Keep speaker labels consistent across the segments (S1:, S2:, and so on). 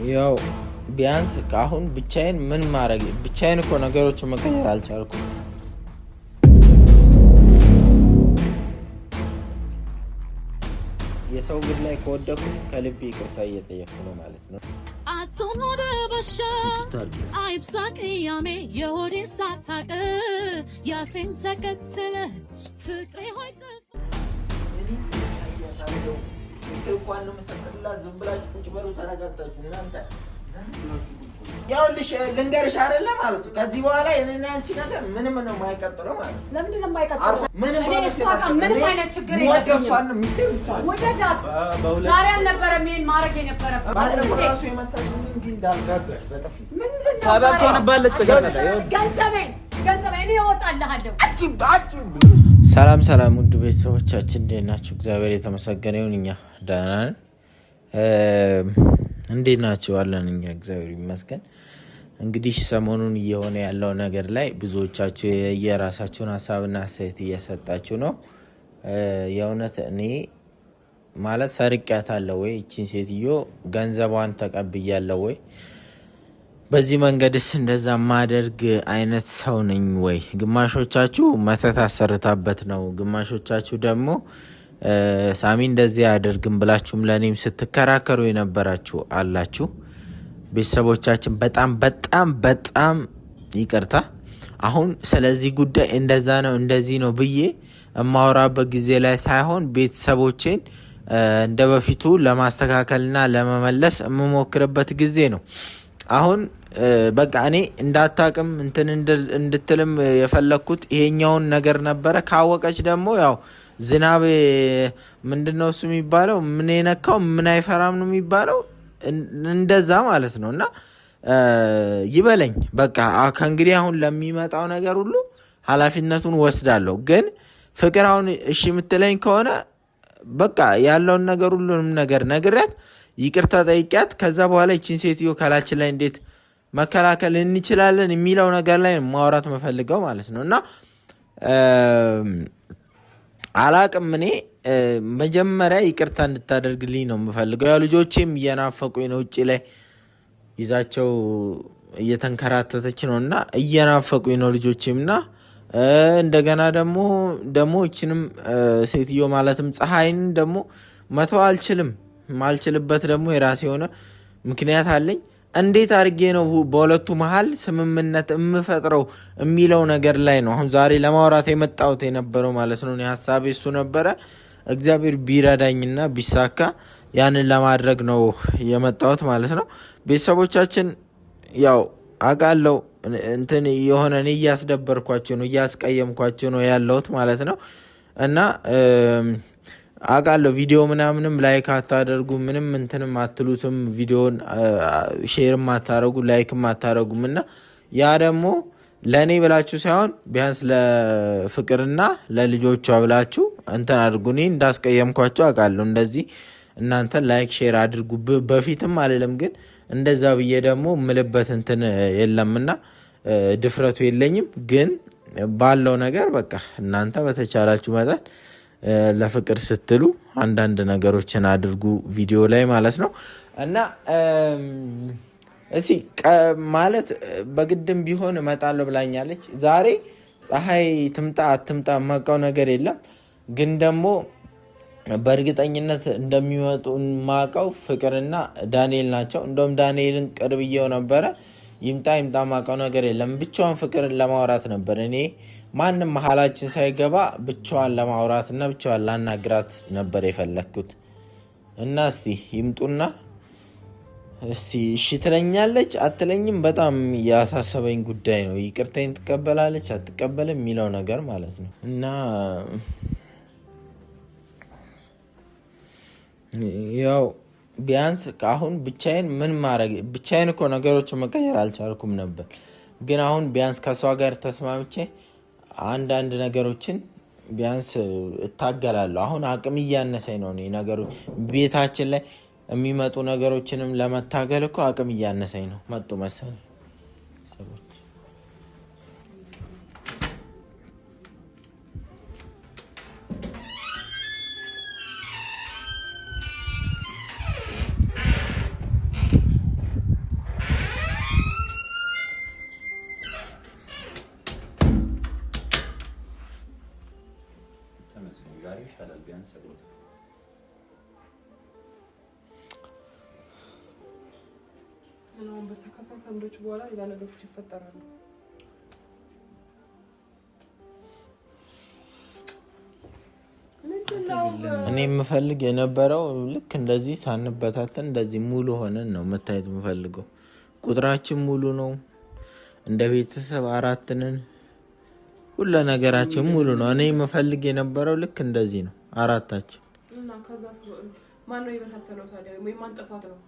S1: ያው ቢያንስ ካሁን ብቻዬን ምን ማድረግ ብቻዬን እኮ ነገሮችን መቀየር አልቻልኩም። የሰው ግድ ላይ ከወደኩ ከልቤ ይቅርታ እየጠየቅኩ ነው ማለት ነው።
S2: አትኖር በሻ አይብሳቅ ያሜ የሆዴን ሳታቅ ያፌን ተከትለ ፍቅሬ ሆይ
S1: እንኳን ነው መሰከላ ዝም ብላችሁ ቁጭ በሉ ተረጋግታችሁ እናንተ ያውልሽ ልንገርሽ አይደለ ማለት ከዚህ በኋላ የኔና አንቺ ነገር ምንም ነው የማይቀጥለው ማለት
S3: ለምንድን ነው የማይቀጥለው?
S1: ምንም
S3: አይነት ችግር የለብኝም። ወደዳት ዛሬ አልነበረም ይሄን ማድረግ የነበረበት
S1: ባለፈው ራሱ የመታሽ እንዴ እንዳልጋገር በጠፍ
S3: ምንድነው
S4: ሰበብ ሆነባለች ተገናዳ
S3: ገንዘቤን እኔ እወጣልሃለሁ።
S1: ሰላም ውድ ቤተሰቦቻችን እንዴት ናችሁ? እግዚአብሔር የተመሰገነ ይሁን እኛ ደህና ነን። እንዴት ናችሁ? አለን እኛ እግዚአብሔር ይመስገን። እንግዲህ ሰሞኑን እየሆነ ያለው ነገር ላይ ብዙዎቻችሁ የራሳችሁን ሐሳብና አስተያየት እየሰጣችሁ ነው። የእውነት እኔ ማለት ሰርቄያታለሁ ወይ እቺን ሴትዮ ገንዘቧን ተቀብያለሁ ወይ በዚህ መንገድስ እንደዛ ማደርግ አይነት ሰው ነኝ ወይ? ግማሾቻችሁ መተት አሰርታበት ነው፣ ግማሾቻችሁ ደግሞ ሳሚ እንደዚህ ያደርግም ብላችሁም ለኔም ስትከራከሩ የነበራችሁ አላችሁ። ቤተሰቦቻችን በጣም ይቅርታ። አሁን ስለዚህ ጉዳይ እንደዛ ነው እንደዚህ ነው ብዬ እማወራበት ጊዜ ላይ ሳይሆን ቤተሰቦቼን እንደ በፊቱ ለማስተካከልና ለመመለስ የምሞክርበት ጊዜ ነው። አሁን በቃ እኔ እንዳታቅም እንድትልም የፈለኩት ይሄኛውን ነገር ነበረ። ካወቀች ደግሞ ያው ዝናብ ምንድነው እሱ የሚባለው ምን የነካው ምን አይፈራም ነው የሚባለው እንደዛ ማለት ነው። እና ይበለኝ በቃ ከእንግዲህ አሁን ለሚመጣው ነገር ሁሉ ኃላፊነቱን ወስዳለሁ። ግን ፍቅር አሁን እሺ የምትለኝ ከሆነ በቃ ያለውን ነገር ሁሉንም ነገር ነግሬያት ይቅርታ ጠይቂያት ከዛ በኋላ ይቺን ሴትዮ ካላችን ላይ እንዴት መከላከል እንችላለን የሚለው ነገር ላይ ማውራት መፈልገው ማለት ነው። እና አላቅም እኔ መጀመሪያ ይቅርታ እንድታደርግልኝ ነው የምፈልገው። ያው ልጆቼም እየናፈቁኝ ነው፣ ውጪ ላይ ይዛቸው እየተንከራተተች ነው እና እየናፈቁኝ ነው ልጆቼም። እና እንደገና ደግሞ እችንም ሴትዮ ማለትም ፀሐይን ደግሞ መተው አልችልም። ማልችልበት ደግሞ የራሴ የሆነ ምክንያት አለኝ። እንዴት አድርጌ ነው በሁለቱ መሀል ስምምነት የምፈጥረው የሚለው ነገር ላይ ነው አሁን ዛሬ ለማውራት የመጣሁት የነበረው ማለት ነው። ሀሳቤ እሱ ነበረ። እግዚአብሔር ቢረዳኝና ቢሳካ ያንን ለማድረግ ነው የመጣሁት ማለት ነው። ቤተሰቦቻችን ያው አውቃለሁ እንትን የሆነ እኔ እያስደበርኳቸው ነው እያስቀየምኳቸው ነው ያለሁት ማለት ነው። እና አውቃለሁ ቪዲዮ ምናምንም ላይክ አታደርጉ ምንም እንትንም አትሉትም፣ ቪዲዮን ሼርም አታረጉ ላይክም አታረጉም። እና ያ ደግሞ ለእኔ ብላችሁ ሳይሆን ቢያንስ ለፍቅርና ለልጆቿ ብላችሁ እንትን አድርጉ። እኔ እንዳስቀየምኳቸው አውቃለሁ። እንደዚህ እናንተ ላይክ ሼር አድርጉ በፊትም አልልም፣ ግን እንደዛ ብዬ ደግሞ ምልበት እንትን የለምና ድፍረቱ የለኝም። ግን ባለው ነገር በቃ እናንተ በተቻላችሁ መጠን ለፍቅር ስትሉ አንዳንድ ነገሮችን አድርጉ ቪዲዮ ላይ ማለት ነው። እና እሺ ማለት በግድም ቢሆን እመጣለሁ ብላኛለች። ዛሬ ፀሐይ ትምጣ አትምጣ የማውቀው ነገር የለም፣ ግን ደግሞ በእርግጠኝነት እንደሚመጡ የማውቀው ፍቅርና ዳንኤል ናቸው። እንደውም ዳንኤልን ቅርብዬው ነበረ። ይምጣ የማውቀው ነገር የለም። ብቻዋን ፍቅርን ለማውራት ነበር እኔ ማንም መሀላችን ሳይገባ ብቻዋን ለማውራት እና ብቻዋን ላናግራት ነበር የፈለኩት። እና እስቲ ይምጡና እስቲ እሺ ትለኛለች አትለኝም በጣም ያሳሰበኝ ጉዳይ ነው። ይቅርታዬን ትቀበላለች አትቀበልም የሚለው ነገር ማለት ነው። እና ያው ቢያንስ አሁን ብቻዬን እኮ ነገሮችን መቀየር አልቻልኩም ነበር። ግን አሁን ቢያንስ ከሷ ጋር ተስማምቼ አንዳንድ ነገሮችን ቢያንስ እታገላለሁ። አሁን አቅም እያነሰኝ ነው ነገሩ ቤታችን ላይ የሚመጡ ነገሮችንም ለመታገል እኮ አቅም እያነሰኝ ነው። መጡ መሰለኝ ሰዎች።
S4: ነው ከሰከንዶች በኋላ ሌላ ነገሮች ይፈጠራሉ።
S1: እኔ የምፈልግ የነበረው ልክ እንደዚህ ሳንበታተን እንደዚህ ሙሉ ሆነን ነው መታየት የምፈልገው። ቁጥራችን ሙሉ ነው፣ እንደ ቤተሰብ 4 ነን፣ ሁሉ ነገራችን ሙሉ ነው። እኔ የምፈልግ የነበረው ልክ እንደዚህ ነው 4ታችን።
S4: እና ከዛ ማን ነው የበታተነው ታዲያ? ወይ ማን ጥፋት ነው?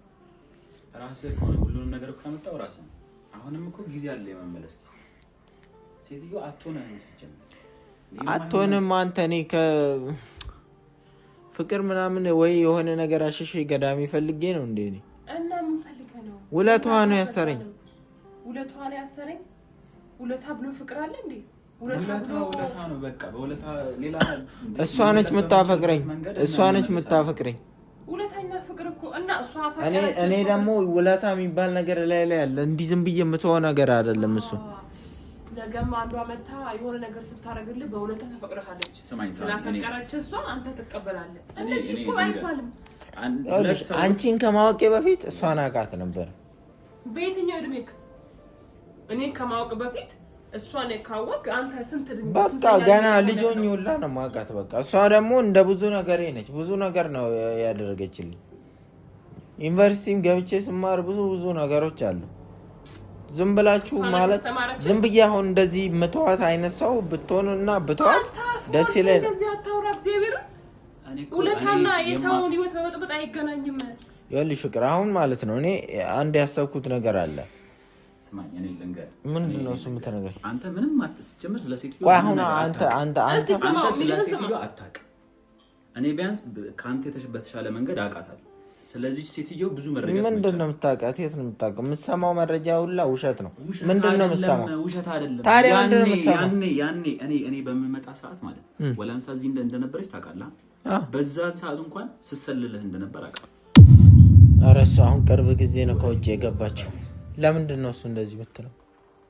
S5: ራስህ ከሆነ ሁሉንም ነገር ካመጣው ራስህ ነው። አሁንም እኮ ጊዜ አለ የመመለስ። ሴትዮ አትሆንም ሲጀምር
S1: አትሆንም። አንተ እኔ ከፍቅር ምናምን ወይ የሆነ ነገር አሸሼ ገዳሚ ፈልጌ ነው እንዴ? እኔ
S4: እና ምን ፈልገህ ነው?
S1: ውለቷ ነው ያሰረኝ።
S4: ውለቷ ነው ያሰረኝ? ውለታ ብሎ ፍቅር አለ እንዴ?
S5: ውለታ ነው በቃ። በውለታ ሌላ
S1: እሷ ነች የምታፈቅረኝ፣ እሷ ነች የምታፈቅረኝ።
S4: ውለታኛ ፍቅር እኮ እና እሷ አፈቀረች።
S1: እኔ ደግሞ ውለታ የሚባል ነገር ላይ አለ። እንዲህ ዝም ብዬ የምትሆን ነገር አይደለም እሱ።
S4: ነገም አንዷ መታ የሆነ ነገር ስታረግልህ በውለታ ተፈቅረሃለች። ስላፈቀረች እሷ አንተ ትቀበላለህ። እንደዚህ እኮ አይባልም።
S1: አንቺን ከማወቄ በፊት እሷን አውቃት ነበር።
S4: በየትኛው እድሜክ? እኔን ከማወቅ በፊት እሷን ካወቅ አንተ ስንት ድንግ
S1: በቃ ገና ልጆኝ ሁላ ነው ማውቃት። በቃ እሷ ደግሞ እንደ ብዙ ነገር ነች። ብዙ ነገር ነው ያደረገችልኝ። ዩኒቨርሲቲም ገብቼ ስማር ብዙ ነገሮች አሉ። ዝም ብላችሁ ማለት ዝም ብዬ አሁን እንደዚህ ምትዋት አይነት ሰው ብትሆንና ብትዋት ደስ ይለኝ።
S4: እንደዚህ አታውራ። እግዚአብሔር ውለታና የሰውን ህይወት በመጥበጥ አይገናኝም።
S1: ይኸውልሽ ፍቅር አሁን ማለት ነው እኔ አንድ ያሰብኩት ነገር አለ።
S5: ስማኝ እኔ ልንገር።
S1: ምንድን ነው እሱ የምትነግረኝ?
S5: አንተ ምንም አትስጀምር ለሴትዮ።
S1: ቆይ አሁን አንተ
S5: ስለሴትዮ አታውቅም። እኔ ቢያንስ ካንተ በተሻለ መንገድ አውቃታለሁ። ስለዚህ ሴትዮ ብዙ መረጃ
S1: ምንድን ነው የምታውቃት? የት ነው የምታውቀው? የምትሰማው መረጃ ሁላ ውሸት ነው። ምንድን ነው የምትሰማው?
S5: ውሸት አይደለም።
S1: ታዲያ ምንድን ነው የምትሰማው?
S5: ያኔ እኔ በምመጣ ሰዓት ማለት ወላንሳ እዚህ እንደነበረች ታውቃለህ። በዛን ሰዓት እንኳን ስሰልልህ እንደነበር አውቃለሁ።
S1: ኧረ እሱ አሁን ቅርብ ጊዜ ነው ከውጭ የገባችው። ለምንድን ነው እሱ እንደዚህ የምትለው?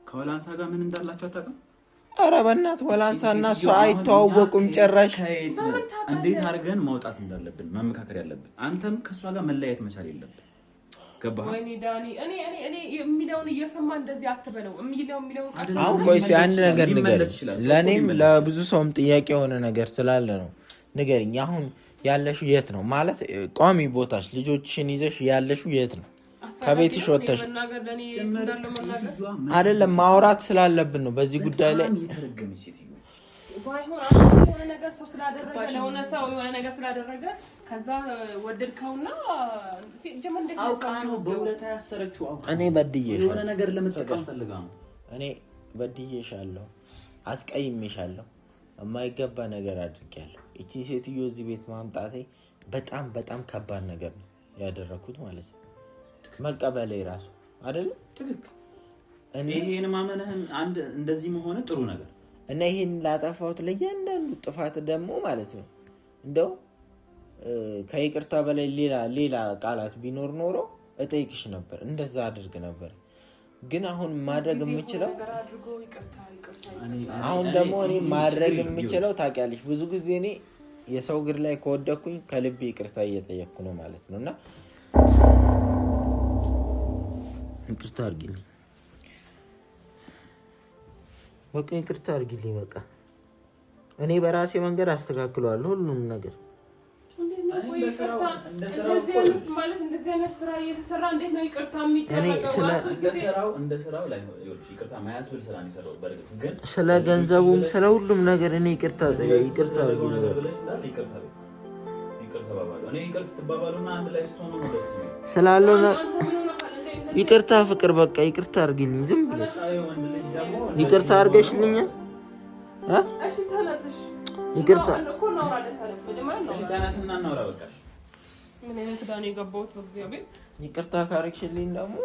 S5: ከወላንሳ ጋር ምን እንዳላችሁ አታውቅም?
S1: ኧረ በእናትህ ወላንሳ እና እሱ አይተዋወቁም ጭራሽ።
S5: እንዴት አድርገን ማውጣት እንዳለብን መመካከር ያለብን። አንተም ከእሷ ጋር መለያየት መቻል የለብን። ገባህ?
S4: ወይኔ ዳኒ እኔ የሚለውን እየሰማ እንደዚህ አትበለው። የሚለውን
S1: አሁን ቆይ እስኪ አንድ ነገር ንገሪኝ። ለእኔም ለብዙ ሰውም ጥያቄ የሆነ ነገር ስላለ ነው ንገሪኝ። አሁን ያለሽው የት ነው ማለት ቋሚ ቦታሽ ልጆችሽን ይዘሽ ያለሽው የት ነው? ከቤትሽ ወጥተሽ አይደለም ማውራት ስላለብን ነው በዚህ ጉዳይ ላይ።
S4: ባይሆን የሆነ ነገር ሰው ስላደረገ ለሆነ ሰው የሆነ ነገር ስላደረገ ከዛ ወደድከውና ሲጀመር እንዴት ነው
S5: በውለታ ያሰረችው?
S1: እኔ በድዬሻለሁ፣
S5: የሆነ ነገር ለመጠቀም ፈልጋ ነው።
S1: እኔ በድዬሻለሁ፣ አስቀይሜሻለሁ፣ የማይገባ ነገር አድርጌያለሁ። እቺ ሴትዮ እዚህ ቤት ማምጣቴ በጣም ከባድ ነገር ነው ያደረኩት ማለት ነው። መቀበሌ ራሱ አይደለም
S5: ትክክል። ይሄን ማመንህን አንድ እንደዚህ መሆነ ጥሩ ነገር
S1: እና ይሄን ላጠፋሁት ለእያንዳንዱ ጥፋት ደግሞ ማለት ነው እንደው ከይቅርታ በላይ ሌላ ቃላት ቢኖር ኖሮ እጠይቅሽ ነበር፣ እንደዛ አድርግ ነበር። ግን አሁን ማድረግ የምችለው አሁን ደግሞ እኔ ማድረግ የምችለው ታውቂያለሽ፣ ብዙ ጊዜ እኔ የሰው እግር ላይ ከወደኩኝ ከልቤ ይቅርታ እየጠየቅኩ ነው ማለት ነው። እና ይቅርታ አድርጊልኝ፣ በቃ ይቅርታ አድርጊልኝ። በቃ እኔ በራሴ መንገድ አስተካክለዋለሁ ሁሉንም ነገር።
S4: እንደዚህ አይነት ስራ እየተሰራ እንዴት ነው ይቅርታ የሚደረገው?
S5: እንደ ስራው ላይ ይቅርታ ማያስብል ስራ ነው የሰራው። በርግጥ ግን
S1: ስለ ገንዘቡም ስለ ሁሉም ነገር እኔ ይቅርታ አድርጊልኝ።
S5: ይቅርታ ባባሉ እኔ ይቅርታ ተባባሉና አንድ ላይ ስትሆኑ ነው ደስ የሚለው
S1: ስላለው ይቅርታ ፍቅር በቃ ይቅርታ አድርጊልኝ። ዝም ብለሽ ይቅርታ አድርገሽልኛል።
S4: እሺ ተነስሽ
S1: ይቅርታ
S4: እኮ ነው አይደል?
S5: እሺ ተነስና እናውራ። በቃሽ።
S4: ምን አይነት ዳኒ የገባሁት በእግዚአብሔር።
S1: ይቅርታ ካረግሽልኝ ደግሞ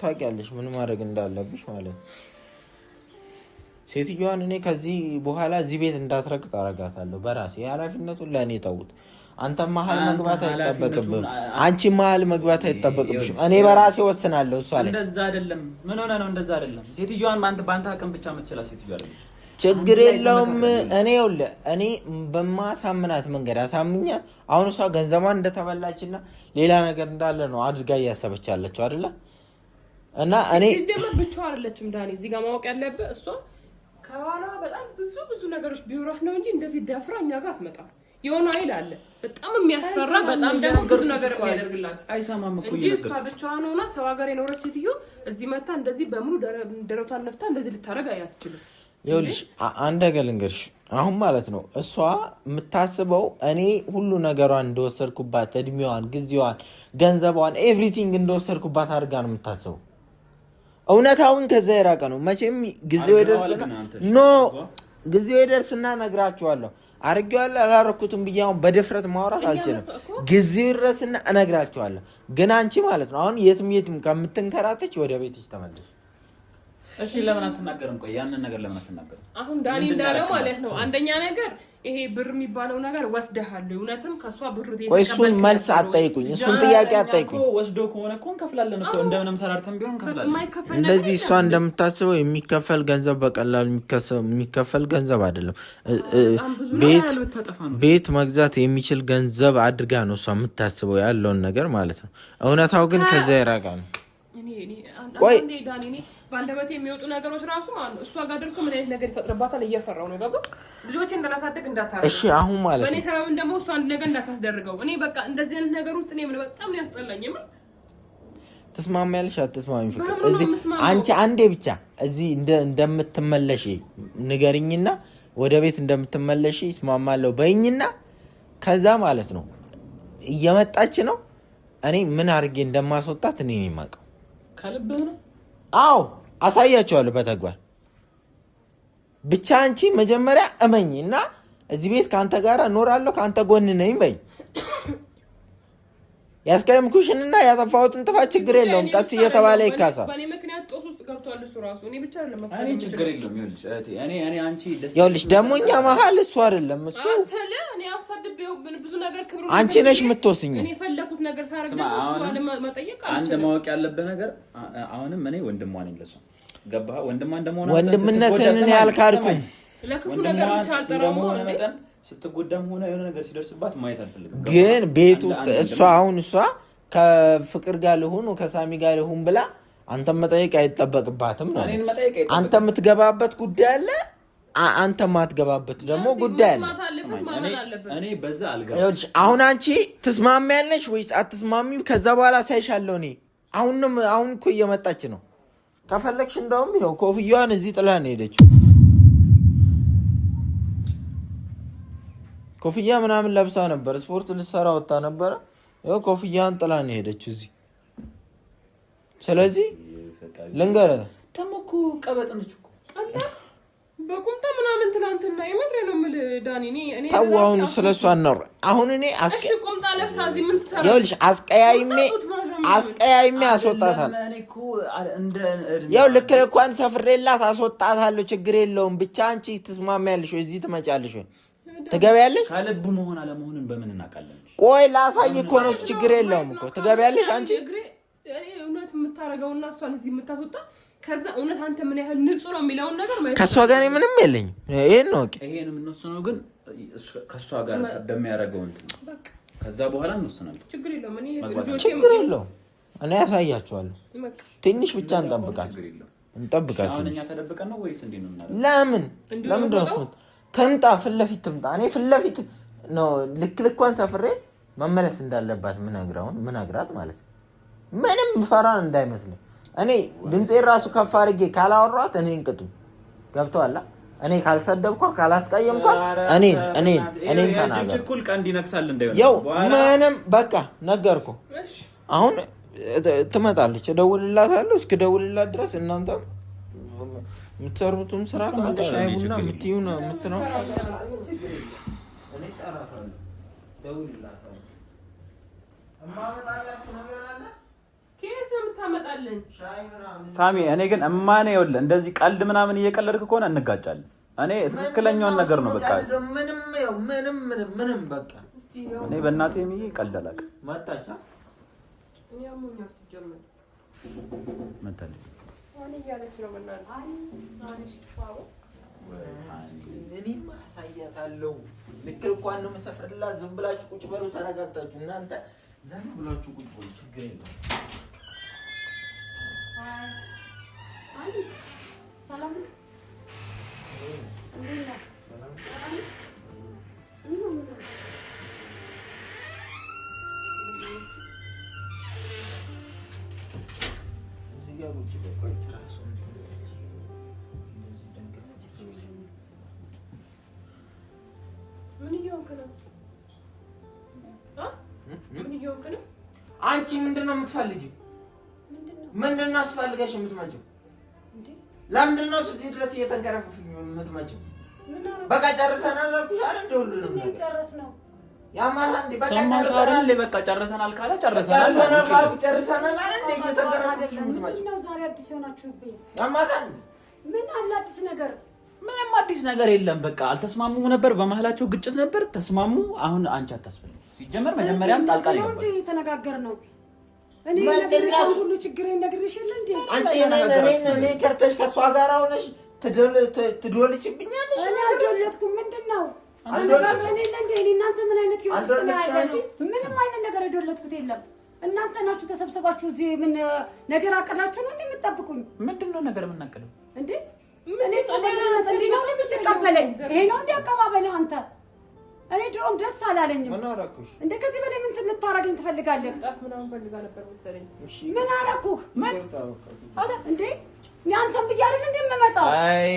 S1: ታውቂያለሽ ምን ማድረግ እንዳለብሽ ማለት ነው። ሴትዮዋን እኔ ከዚህ በኋላ እዚህ ቤት እንዳትረግጥ አደርጋታለሁ በራሴ። ኃላፊነቱን ለእኔ ተውት። አንተ መሀል መግባት አይጠበቅብህም፣ አንቺ መሀል መግባት አይጠበቅብሽም። እኔ በራሴ ወስናለሁ። እሷ ላይ
S5: እንደዛ አይደለም። ምን ሆነ ነው? እንደዛ አይደለም። ሴትዮዋን ባንተ አቅም ብቻ የምትችላት ሴትዮዋ አይደለም።
S1: ችግር የለውም። እኔ በማሳምናት መንገድ አሳምኛት። አሁን እሷ ገንዘቧን እንደተበላችና ሌላ ነገር እንዳለ ነው አድርጋ እያሰበች ያለችው አይደለ? እና እኔ
S4: ሲጀመር ብቻዋን አይደለችም ዳኒ እዚህ ጋር ማወቅ ያለበት እሷ ከኋላ በጣም ብዙ ነገሮች ቢኖራት ነው እንጂ እንደዚህ ደፍራኛ ጋር አትመጣም የሆነ አይል አለ በጣም የሚያስፈራ በጣም ደግሞ ብዙ ነገር የሚያደርግላት
S5: አይሰማም እኮ
S4: እንጂ እሷ ብቻዋን ሆና ሰው ሀገር የኖረች ሴትዮ እዚህ መታ እንደዚህ በሙሉ ደረቷን ነፍታ እንደዚህ ልታረግ አያትችልም
S1: ይኸውልሽ አንድ ነገር ልንገርሽ አሁን ማለት ነው እሷ የምታስበው እኔ ሁሉ ነገሯን እንደወሰድኩባት እድሜዋን ጊዜዋን ገንዘቧን ኤቭሪቲንግ እንደወሰድኩባት አድርጋ ነው የምታስበው እውነታውን ከዛ የራቀ ነው መቼም ጊዜው ይደርስና ነግራችኋለሁ አርጋዋለሁ አላረኩትም ብያውን በድፍረት ማውራት አልችልም ጊዜው ይደርስና እነግራችኋለሁ ግን አንቺ ማለት ነው አሁን የትም ከምትንከራተች ወደ ቤትሽ ተመለሽ
S5: እሺ ለምን አትናገርም ቆይ ያንን ነገር ለምን አትናገርም
S4: አሁን ዳኒ እንዳለው ማለት ነው አንደኛ ነገር ይሄ ብር የሚባለው ነገር ወስደሃል እውነትም ከሷ ብር
S1: ቆይ እሱን መልስ አትጠይቁኝ እሱን ጥያቄ አትጠይቁኝ
S5: ወስዶ ከሆነ እኮ እንከፍላለን እኮ እንደምንም ሰራርተን ቢሆን እንከፍላለን
S1: እንደዚህ እሷ እንደምታስበው የሚከፈል ገንዘብ በቀላል የሚከፈል ገንዘብ አይደለም ቤት መግዛት የሚችል ገንዘብ አድርጋ ነው እሷ የምታስበው ያለውን ነገር ማለት ነው እውነታው ግን ከዛ የራቀ ነው
S4: ቆይ ዳኒ ባንደበት የሚወጡ ነገሮች ራሱ ማለት ነው እሷ ጋር ደርሶ ምን አይነት ነገር ይፈጥርባታል እየፈራው ነው ገባ ልጆች እንደላሳደግ እንዳታረግ
S1: እሺ አሁን ማለት ነው
S4: በኔ ሰበብ ደግሞ እሷ አንድ ነገር እንዳታስደርገው እኔ በቃ እንደዚህ አይነት ነገር ውስጥ እኔ ምን በጣም ነው ያስጠላኝ
S1: ተስማሚያለሽ አትስማሚም ፍቅር እዚህ አንቺ አንዴ ብቻ እዚህ እንደምትመለሺ ንገሪኝና ወደ ቤት እንደምትመለሺ ይስማማለሁ በእኝና ከዛ ማለት ነው እየመጣች ነው እኔ ምን አድርጌ እንደማስወጣት እኔ ነኝ የማውቀው
S5: ከልብህ ነው
S1: አዎ አሳያቸዋለሁ በተግባር ብቻ አንቺ መጀመሪያ እመኝና እዚህ ቤት ካንተ ጋር እኖራለሁ ካንተ ጎን ነኝ በይ ያስቀየምኩሽንና ያጠፋሁትን ጥፋት ችግር የለውም ቀስ እየተባለ ይካሳል
S4: በኔ ምክንያት ጦስ ውስጥ ገብቷል እሱ ራሱ እኔ ብቻ አይደለም
S5: እኔ ችግር የለውም ይኸውልሽ እኔ አንቺ
S1: ይኸውልሽ ደግሞ እኛ መሀል እሱ አይደለም እሱ
S4: አሰለ እኔ አሳድቤው ብዙ ነገር ክብሩ
S1: አንቺ ነሽ የምትወስኚው
S4: እኔ ፈለኩት ነገር ሳረግ ደግሞ እሱ አለ መጠየቅ
S5: አንድ ማወቅ ያለበት ነገር አሁንም እኔ ወንድሟ ነኝ ለሷ ገባህ ወንድሟ እንደሆነ
S1: ወንድምነትን እኔ አልካድኩም
S4: ለክፉ ነገር ብቻ አልጠራም
S5: መጠን ስትጎዳም ሆነ የሆነ ነገር ሲደርስባት ማየት አልፈልግም
S1: ግን ቤት ውስጥ እሷ ከፍቅር ጋር ልሁን ከሳሚ ጋር ልሁን ብላ አንተ መጠየቅ አይተበቅባትም ነው አንተ የምትገባበት ጉዳይ አለ አንተ ማትገባበት ደግሞ ጉዳይ አለ
S5: እኔ በዛ አልገባም
S1: አሁን አንቺ ትስማሚያለሽ ወይስ አትስማሚም ከዛ በኋላ ሳይሻለው እኔ አሁን እኮ እየመጣች ነው ከፈለግሽ እንደውም ይኸው ኮፍያዋን እዚህ ጥላ ነው ሄደችው ኮፍያ ምናምን ለብሳ ነበር ስፖርት ልትሰራ ወጣ ነበር ይኸው ኮፍያዋን ጥላ ነው ሄደችው እዚህ ስለዚህ ልንገርህ
S5: ደግሞ እኮ ቀበጥ ነች እኮ
S4: በቁምጣ ምናምን ትናንትና የምሬ ነው የምልህ ዳኒ እኔ
S1: ታዋውን ስለሷ ነው አሁን እኔ
S4: እሺ ቁምጣ ለብሳ እዚህ ምን ትሰራ
S1: ይኸውልሽ አስቀያይሜ አስወጣታል ያው ልክ እንኳን ሰፍሬላት አስወጣታለሁ ችግር የለውም ብቻ አንቺ ትስማሚያለሽ ወይ እዚህ ትመጫለሽ ወይ ትገቢያለሽ
S5: ከልብ መሆን አለመሆንን በምን እናውቃለን
S1: ቆይ ላሳይ እኮ ነው ችግር የለውም እኮ ትገቢያለሽ አንቺ
S4: እኔ እውነት የምታረጋውና እሷን እዚህ የምታስወጣ ከዛ እውነት አንተ ምን ያህል ንጹህ ነው የሚለውን ነገር ማለት
S1: ከሷ ጋር ምንም የለኝም ይሄን ነው
S5: ይሄን የምንወስነው ግን ከሷ ጋር በሚያደርገው እንትን በቃ ከዛ በኋላ እንወስናለን
S4: ችግር የለውም
S1: እኔ ያሳያቸዋለሁ ትንሽ ብቻ እንጠብቃት
S5: አሁን እኛ ተደብቀን ነው ወይስ እንዴ ነው
S1: ለምን ድረስ ተምጣ ፍለፊት ትምጣ እኔ ፍለፊት ነው ልክልኳን ሰፍሬ መመለስ እንዳለባት ምናግራት ማለት ነው ምንም ፈራን እንዳይመስልህ እኔ ድምጼ ራሱ ከፍ አድርጌ ካላወራኋት እኔን ቅጡ ገብቶሃል እኔ ካልሰደብኳት ካላስቀየምኳት እኔን ተናገር
S5: ችኩል ቀንድ ይነክሳል እንዳይሆን
S1: ያው ምንም በቃ ነገርኩ አሁን ትመጣለች እደውልላታለሁ እስክደውልላት ድረስ እናንተ የምትሰሩትም ስራ ካለ ሻይ ቡና የምትይው ነው የምትነው እኔ ጠራታለሁ ደውልላታለሁ እማመጣላችሁ ነገር አለ
S4: ከየት ነው የምታመጣልን
S5: ሳሚ እኔ ግን እማኔ ይኸውልህ እንደዚህ ቀልድ ምናምን እየቀለድክ ከሆነ እንጋጫለን እኔ ትክክለኛውን ነገር ነው በቃ ምንም በቃ እኔ በእናቴ የሚይ ቀልድ አላውቅም
S1: መጣቻ
S4: እኔ አሞኛል ሲጀመር
S5: መጣልኝ
S4: አሁን እያለች ነው በእናትህ አንቺ ታው
S1: እኔም አሳያታለሁ ልክ እንኳን ነው መሰፍርላት ዝም ብላችሁ ቁጭ በሉ ተረጋግታችሁ እናንተ ዘም ብላችሁ ቁጭ በሉ ችግር የለም
S3: ሰላም
S1: አንቺ ምንድነው የምትፈልጊው? ምንድነው አስፈልገሽ የምትመጪው? ለምንድነው እዚህ ድረስ እየተንከረፈፍኝ የምትመጪው? በቃ ጨርሰናል አልኩሽ አይደል? እንደ ሁሉንም ነገር
S3: ጨረስነው።
S1: ያማታ እንዴ በቃ
S5: ጨርሰናል ካለ ጨርሰናል አይደል? እንደ እየተንከረፈፍኝ የምትመጪው
S3: ነው። ዛሬ አዲስ ሆናችሁብኝ።
S1: ያማታ
S3: ምን አለ አዲስ ነገር?
S5: ምንም አዲስ ነገር የለም። በቃ አልተስማሙም ነበር፣ በመሀላቸው ግጭት ነበር። ተስማሙ። አሁን አንቺ አታስፈልጊም። ሲጀመር መጀመሪያም ጣልቃ ነው
S3: የተነጋገርነው። እኔ ነገርሽ ሁሉ ችግሬን ነግሬሽ የለ እንዴ?
S1: አንቺ እኔ ከርተሽ ከሷ ጋር ሆነሽ ትዶልሽብኛለሽ።
S3: እኔ አልዶለትኩም። ምንድነው እኔ እንደ እኔ እናንተ ምን አይነት ህይወት ነው ያለው? ምንም አይነት ነገር የዶለትኩት የለም። እናንተ ናችሁ ተሰብስባችሁ እዚህ ምን ነገር አቀዳችሁ ነው እንደምትጠብቁኝ?
S5: ምንድነው ነገር የምናቀደው
S3: እንዴ? እኔ ተነግረናት እንዴ ነው የምትቀበለኝ? ይሄ ነው እንዴ አቀባበልህ አንተ? እኔ ድሮም ደስ አላለኝም።
S1: ምን አደረኩሽ?
S3: እንደ ከዚህ በላይ ምን ልታረገኝ ትፈልጋለህ?
S4: ጣፍ ምናምን ፈልጋ ነበር መሰለኝ።
S3: ምን አደረኩህ? እንዴ አንተም ብዬሽ አይደል እንዴ የምመጣው?
S5: አይ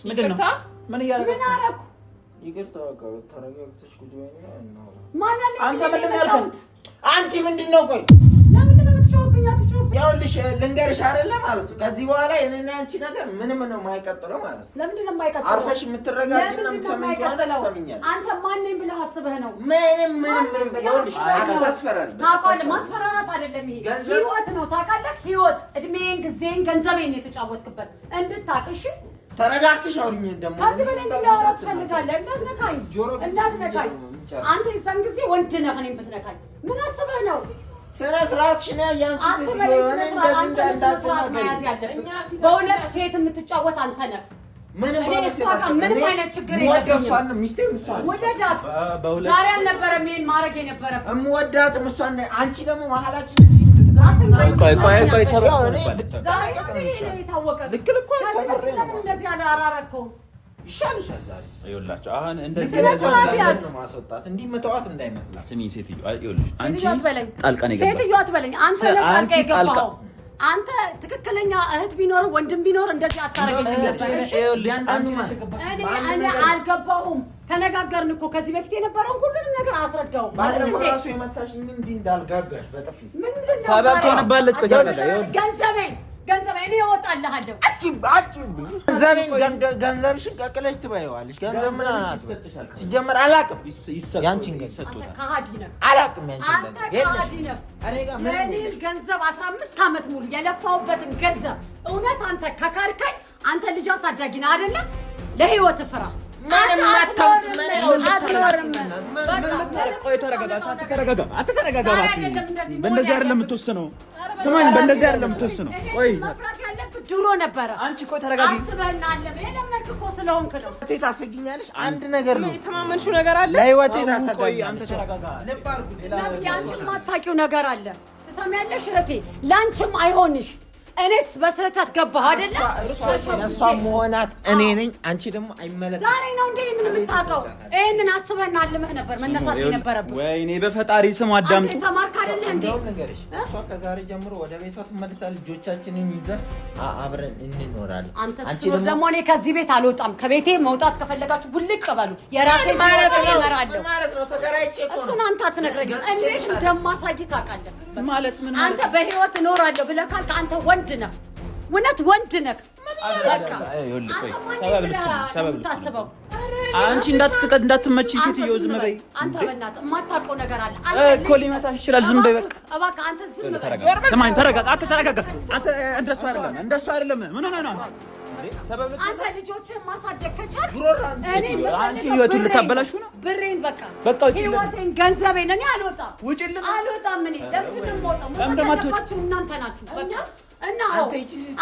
S5: ምንድነው? ምን እያደረግህ?
S3: ምን አደረኩ?
S1: ይቅርታ በቃ ተረጋግተሽ ቁጭ በይና
S3: ማን አለ?
S5: አንተ ምንድነው ያልከው?
S1: አንቺ ምንድነው? ቆይ
S3: ለምንድን ነው የምትጮህብኝ? አትጮህብኝ።
S1: ይኸውልሽ ልንገርሽ አይደለ ማለት ነው። ከዚህ በኋላ የኔና አንቺ ነገር ምንም ነው የማይቀጥለው ማለት ነው።
S3: ለምንድን ነው የማይቀጥለው?
S1: አርፈሽ የምትረጋጊና የምትሰሚኝ ከሆነ ትሰሚኛለሽ።
S3: አንተ ማን ነኝ ብለህ አስበህ ነው?
S1: ምንም ይኸውልሽ አታስፈራሪ።
S3: ታውቃለህ፣ ማስፈራራት አይደለም ይሄ ህይወት ነው። ታውቃለህ፣ ህይወት እድሜን፣ ጊዜን፣ ገንዘቤን ነው የተጫወትክበት። እንድታቅሽ
S1: ተረጋግተሽ አውሪኝ። ደግሞ
S3: ከዚህ በላይ እንድናወራ ትፈልጋለህ? እንዳትነካኝ። አንተ የዛን ጊዜ ወንድ ነህ። እኔን ብትነካኝ ምን አስበህ ነው? ስነ ስርዓትሽን ያያንቺ በሁለት ሴት የምትጫወት አንተ ነህ። ምንም አይነት ችግር የለብኝም። ወደዳት ዛሬ አልነበረም ይሄን ማድረግ የነበረብህ። እምወዳትም እሷን ነኝ። አንቺ ደግሞ መሀላችን
S5: ቆይ
S1: ይሻልሻል ዛሬ
S5: ይኸውላችሁ አሁን እንደዚህ
S1: ማስወጣት እንዲህ መተዋት እንዳይመስላት።
S5: ስሚ ሴትዮ ይኸውልሽ አንቺ ጣልቃ ነው የገባሽ።
S3: ሴትዮ አትበለኝ አንተ ነው ጣልቃ የገባኸው። አንተ ትክክለኛ እህት ቢኖር ወንድም ቢኖር እንደዚህ አታረገኝም ነበር። እኔ አልገባሁም። ተነጋገርን እኮ ከዚህ በፊት የነበረውን ሁሉንም ነገር አስረዳው።
S1: ባለፈው ራሱ የመታሽኝ እንዲህ እንዳልጋጋሽ በጥፊ
S3: ምንድነው
S5: ሰበብ ትሆንባለች።
S3: ገንዘቤን እወጣልሃለሁ።
S1: ገንዘብሽን ቀቅለሽ ትበይዋለሽ። ገንዘብ ምን አናት ሲጀመር አላውቅም። ያንቺን ገንዘብ አላውቅም።
S3: አንተ ከሃዲ ነህ። የእኔን ገንዘብ 15 ዓመት ሙሉ የለፋሁበትን ገንዘብ እውነት አንተ ከካድከኝ አንተ ልጅ አሳዳጊ ነህ አይደለ? ለህይወት ፍራ።
S5: ቆይ ተረጋጋ። በእንደዚህ አይደለም የምትወስነው። ስማኝ፣ በእንደዚህ አይደለም የምትወስነው። ቆይ
S3: መፍራት ያለብህ ድሮ ነበረ።
S5: አንቺ ቆይ ተረጋጊ።
S3: አስበህና አለመ የለመድክ እኮ ስለሆንክ ነው።
S1: ታሰጊኛለሽ። አንድ ነገር ነው
S4: የተማመንሽው ነገር አለ።
S1: ለህይወቴ ታሰጋኝ።
S5: አንተ ተረጋጋ።
S3: አንቺም የማታውቂው ነገር አለ። ትሰሚያለሽ እህቴ? ላንቺም አይሆንሽ። እኔስ በስህተት ገባህ አይደለ?
S1: እሷ መሆናት እኔ ነኝ። አንቺ ደግሞ አይመለከትም።
S3: ዛሬ ነው እንዴ ምን የምታውቀው? ይሄንን አስበህና አልመህ ነበር መነሳት የነበረብህ።
S5: ወይኔ በፈጣሪ ስም አዳምጡ።
S3: አንተ ተማርክ አይደለ እንዴ?
S1: እሷ ከዛሬ ጀምሮ ወደ ቤቷ ትመልሳለች። ልጆቻችንን ይዘን አብረን እንኖራለን።
S3: አንቺ ደግሞ እኔ ከዚህ ቤት አልወጣም። ከቤቴ መውጣት ከፈለጋችሁ ቡልቅ በሉ። የራሴ
S1: ማለት ነው
S3: ማለት ነው።
S1: ተከራይቼ እኮ ነው።
S3: እሱን አንተ አትነግረኝም። እንዴት እንደማሳይ ታውቃለህ።
S5: ማለት ምን
S3: አንተ በህይወት እኖራለሁ ብለህ ካልክ አንተ ወንድ ነህ። እውነት ወንድ ነህ። በቃ
S5: ሰበብ ልታስበው አንቺ እንዳትመጪ ሴትዮ ዝም በይ።
S3: አንተ በእናትህ የማታውቀው ነገር አለ
S5: እኮ ሊመታሽ ይችላል። ዝም በይ በቃ
S3: እባክህ። አንተ ዝም በይ።
S5: ስማኝ፣ ተረጋጋ። ተረጋጋ። አንተ እንደሱ አይደለም። ምን ሆነህ ነው?
S3: አንተ ልጆችን ማሳደግ ከቻልክ
S5: እኔ አንቺ ህይወቱን ልታበላሹ ነው።
S3: ብሬን በቃ
S5: ውጪልን።
S3: ህይወቴን፣ ገንዘቤን እኔ አልወጣም።
S5: ውጪልን።
S3: አልወጣም። እኔ ለምንድን ነው የምወጣው? እናንተ ናችሁ በቃ። እና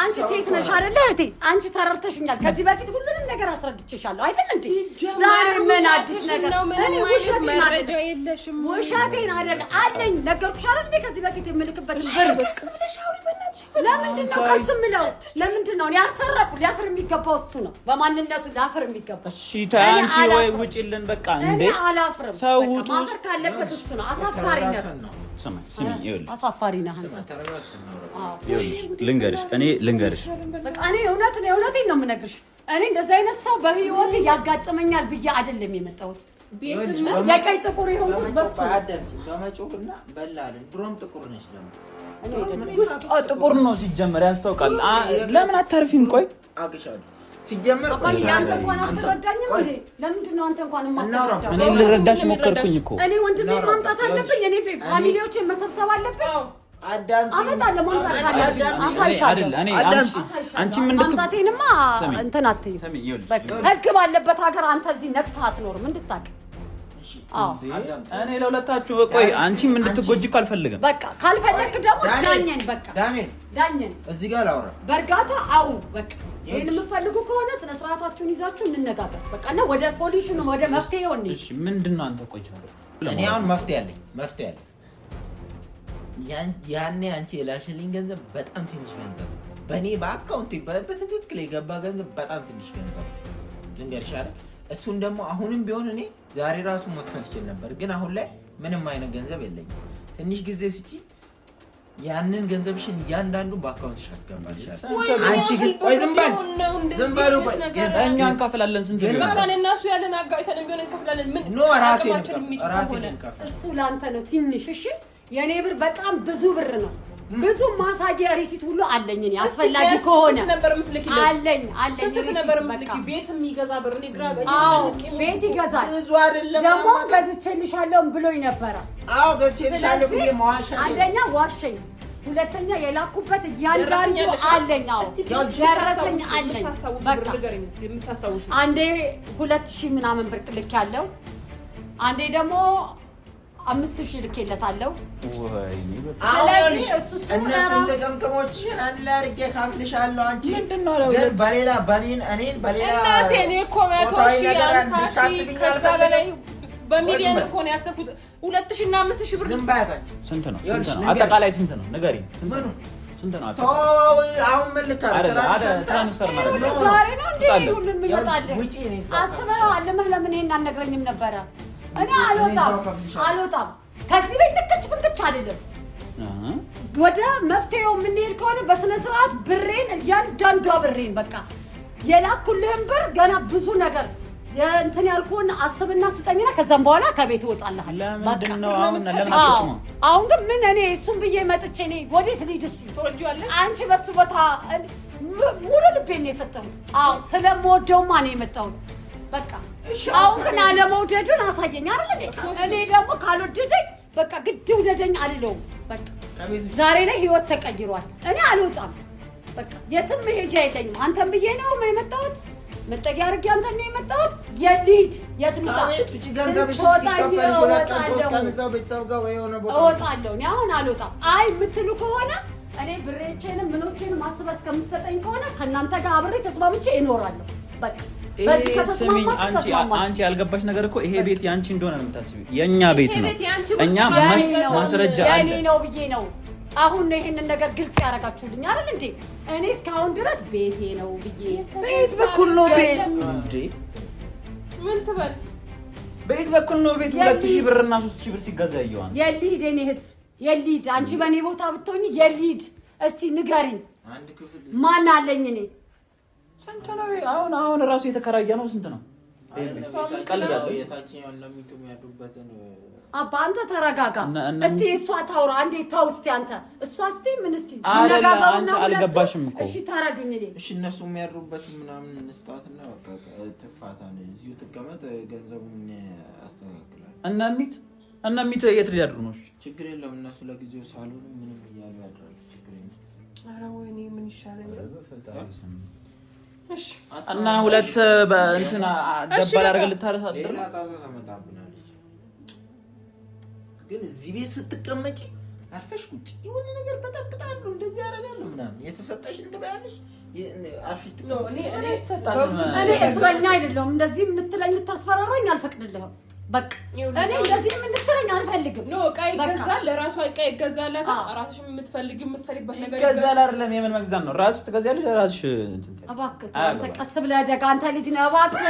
S3: አንቺ ሴት ነሽ አይደለ እህቴ? አንቺ ተረድተሽኛል። ከዚህ በፊት ሁሉንም ነገር አስረድቼሻለሁ አይደል እንዴ? ዛሬ ምን አዲስ ነገር? እኔ ውሸቴን አይደል አለኝ። ነገርኩሽ አይደል እንዴ? ከዚህ በፊት የምልክበት ብር ለምንድን ነው ቀስ የምለው? ለምንድን ነው? እኔ አልሰረቁ። ሊያፍር የሚገባው እሱ ነው። በማንነቱ ሊያፍር የሚገባው።
S5: እሺ ታንቺ ወይ ውጪልን በቃ እንዴ።
S3: እኔ አላፍርም።
S5: ሰው
S3: ማፈር ካለበት እሱ ነው። አሳፋሪ ነው።
S5: ስሚ ይኸውልሽ፣
S3: አሳፋሪ ነው።
S5: ልንገርሽ
S3: በቃ እኔ እውነቴን ነው የምነግርሽ። እኔ እንደዚህ አይነት ሰው በህይወቴ ያጋጥመኛል ብዬ አይደለም የመጣሁት። የቀይ ጥቁር የሆንኩት በሱ
S1: በመጮህና በላልን ድሮም ጥቁር ነች።
S5: ውስጧ ጥቁር ነው ሲጀመር ያስታውቃል። ለምን አታርፊም? ቆይ
S1: አግሻለሁ ሲጀመር
S3: አንተ እንኳን አትረዳኝም እንዴ? ለምንድን ነው አንተ እንኳን የማትረዳኝ?
S5: እኔ ልረዳሽ ሞከርኩኝ እኮ።
S3: እኔ ወንድሜ ማምጣት አለብኝ። እኔ ፋሚሊዎችን መሰብሰብ አለብኝ። አመጣለሁ ማምጣት አለብኝ። አሳይሻለሁ።
S5: አንቺም
S3: ማምጣቴንማ እንትን አትይም። ህግ ባለበት ሀገር አንተ እዚህ ነግሰህ አትኖርም እንድታውቅ።
S5: እኔ ለሁለታችሁ ቆይ፣ አንቺም እንድትጎጂ እኮ አልፈልግም።
S3: በቃ ካልፈለክ ደግሞ ዳኘን። በቃ ዳኘን
S1: እዚህ ጋር ላውራ
S3: በእርጋታ በቃ ይሄን የምትፈልጉ ከሆነ ስነ ስርዓታችሁን ይዛችሁ እንነጋገር። በቃ እና ወደ ሶሉሽኑ ወደ መፍትሄው እንሂድ።
S5: እሺ ምንድነው አንተ? ቆይ
S1: እኔ አሁን መፍትሄ አለኝ። ያኔ አንቺ የላሽልኝ ገንዘብ በጣም ትንሽ ገንዘብ፣ በእኔ በአካውንት በትክክል የገባ ገንዘብ በጣም ትንሽ ገንዘብ ልንገርሽ አይደል? እሱን ደግሞ አሁንም ቢሆን እኔ ዛሬ ራሱ መክፈል ይችል ነበር፣ ግን አሁን ላይ ምንም አይነት ገንዘብ የለኝም። ትንሽ ጊዜ ስጪ፣ ያንን ገንዘብሽን እያንዳንዱ በአካውንትሽ አስገባልሻለሁ። አንቺ ግን ቆይ ዝም በሉ ቆይ፣
S5: እኛ እንከፍላለን። ስንት ነው
S4: በቃ እኔና እሱ ያለን አጋይተን ቢሆን እንከፍላለን። ምን
S1: ኖ ራሴን እንከፍል።
S3: እሱ ላንተ ነው ትንሽ። እሺ የኔ ብር በጣም ብዙ ብር ነው። ብዙ ማሳጊያ ሪሲት ሁሉ አለኝ። እኔ አስፈላጊ ከሆነ አለኝ ሪሲት። በቃ
S4: ቤት የሚገዛ ብር እኔ ግራ
S3: ቤት ይገዛል።
S1: ብዙ አይደለም
S3: ደግሞ ገዝቼልሻለሁ ብሎኝ ነበረ።
S1: ገዝቼልሻለሁ ብዬ መዋሻ
S3: አንደኛ ዋሸኝ፣ ሁለተኛ የላኩበት እያንዳንዱ አለኝ። ደረሰኝ አለኝ። በቃ አንዴ 2000 ምናምን ብር ልክ ያለው፣ አንዴ ደግሞ 5000 ልኬለታለሁ።
S1: ስለዚህ እነሱ ተቀምቀሞችሽን አንድ ላይ አድርጌ ካፍልሻለሁ። አንቺ ግን በሌላ እኔን በሌላ
S4: እናቴ እኔ እኮ 100,000 ከዛ በላይ በሚሊዮን እኮ ነው ያሰብኩት። 2000 እና 5000 ብር
S1: ዝም ባያታች
S5: ስንት ነው? አጠቃላይ ስንት ነው? ንገሪኝ። ስንት ነው?
S1: አሁን ምን ልታረግ
S5: ትራንስፈር ማለት ነው?
S3: ዛሬ ነው እንዴ ሁሉም ይመጣል? አስበው አለመህ ለምን ይሄን አልነግረኝም ነበረ? እኔ አልወጣም ከዚህ ቤት ንክች ፍንክች አይደለም። ወደ መፍትሄው የምንሄድ ከሆነ በስነ ስርዓት ብሬን እያንዳንዷ ብሬን በቃ የላኩልህን ብር ገና ብዙ ነገር እንትን ያልኩህን አስብና ስጠኝና ከዛም በኋላ ከቤት እወጣለሁ።
S5: ለምንድን ነው
S3: አሁን ግን ምን እኔ እሱን ብዬ መጥቼ እኔ ወዴት ልሂድ? እሺ አንቺ በሱ ቦታ ሙሉ ልቤን ነው የሰጠሁት። ስለምወደውማ ነው የመጣሁት። በቃ አሁን ግን አለመውደዱን አሳየኝ አይደል? እኔ ደግሞ ካልወደደኝ በቃ ግድ ውደደኝ አልለውም። በቃ ዛሬ ላይ ህይወት ተቀይሯል። እኔ አልወጣም። በቃ የትም መሄጃ የለኝም። አንተም ብዬ ነው የመጣሁት። መጠጊያ አድርጌ አንተን ነው የመጣሁት። የሊድ የትም እወጣለሁ። እኔ አሁን አልወጣም። አይ የምትሉ ከሆነ እኔ ብሬቼንም ምኖቼንም አስበህ እስከምትሰጠኝ ከሆነ ከእናንተ ጋር አብሬ ተስማምቼ እኖራለሁ። በቃ
S5: ስሚኝ፣ አንቺ ያልገባሽ ነገር እኮ ይሄ ቤት ያንቺ እንደሆነ ነው የምታስቢው። የኛ ቤት ነው። እኛ ማስረጃ አለ።
S3: የኔ ነው ብዬ ነው አሁን ነው ይሄንን ነገር ግልጽ ያደረጋችሁልኝ አይደል እንዴ? እኔ እስካሁን ድረስ ቤቴ ነው ብዬ
S5: ቤት በኩል ነው ቤት እንዴ?
S4: ምን ትበል?
S5: ቤት በኩል ነው ቤት 2000 ብር እና 3000 ብር ሲገዛ ያየዋን
S3: የሊድ እኔ እህት የሊድ አንቺ በኔ ቦታ ብትሆኚ የሊድ እስቲ ንገሪኝ፣ ማን አለኝ እኔ?
S5: ስንት ነው አሁን ራሱ የተከራየ ነው? ስንት ነው?
S3: አባ አንተ ተረጋጋ እስቲ። እሷ ታውራ አንዴ ታው እስቲ አንተ እሷ እስቲ ምን እስቲ ይነጋገሩና
S5: አልገባሽም እኮ
S3: እሺ ታረዱኝ እኔ
S1: እሺ እነሱ የሚያድሩበት ምናምን እንስጣትና በቃ ትፋታ ነው እዚሁ ትቀመጥ ገንዘቡን አስተካክላል።
S5: እነሚት የት ሊያድሩ ነው?
S1: ችግር የለም እነሱ ለጊዜው ሳሉን ምንም እያሉ ያድራሉ። ችግር የለም።
S4: ኧረ ወይኔ ምን ይሻለኛል? እሺ
S5: እና ሁለት በእንትና ደባል አድርገን ልታረሳል።
S1: ሌላ ጣጣ ተመጣብናለች። ግን እዚህ ቤት ስትቀመጪ አርፈሽ ቁጭ የሆነ ነገር በጠብጣለሁ እንደዚህ ያደርጋለሁ ምናምን የተሰጠሽ እንትባያለሽ አርፈሽ ትቀመጪ።
S3: እኔ እስረኛ አይደለሁም። እንደዚህ የምትለኝ ልታስፈራራኝ አልፈቅድልህም። በቃ እኔ እንደዚህ ምን እንድትለኝ አልፈልግም።
S4: ኖ እቃ ይገዛል፣ ለራሷ እቃ ይገዛላት። ራስሽ የምትፈልጊው የምትሰሪበት ነገር
S5: ይገዛል አይደለም? የምን መግዛት ነው? ራስሽ ትገዛለሽ። ራስሽ
S3: እባክህ አንተ ቀስ ብለህ ደጋ አንተ ልጅ ነህ እባክህ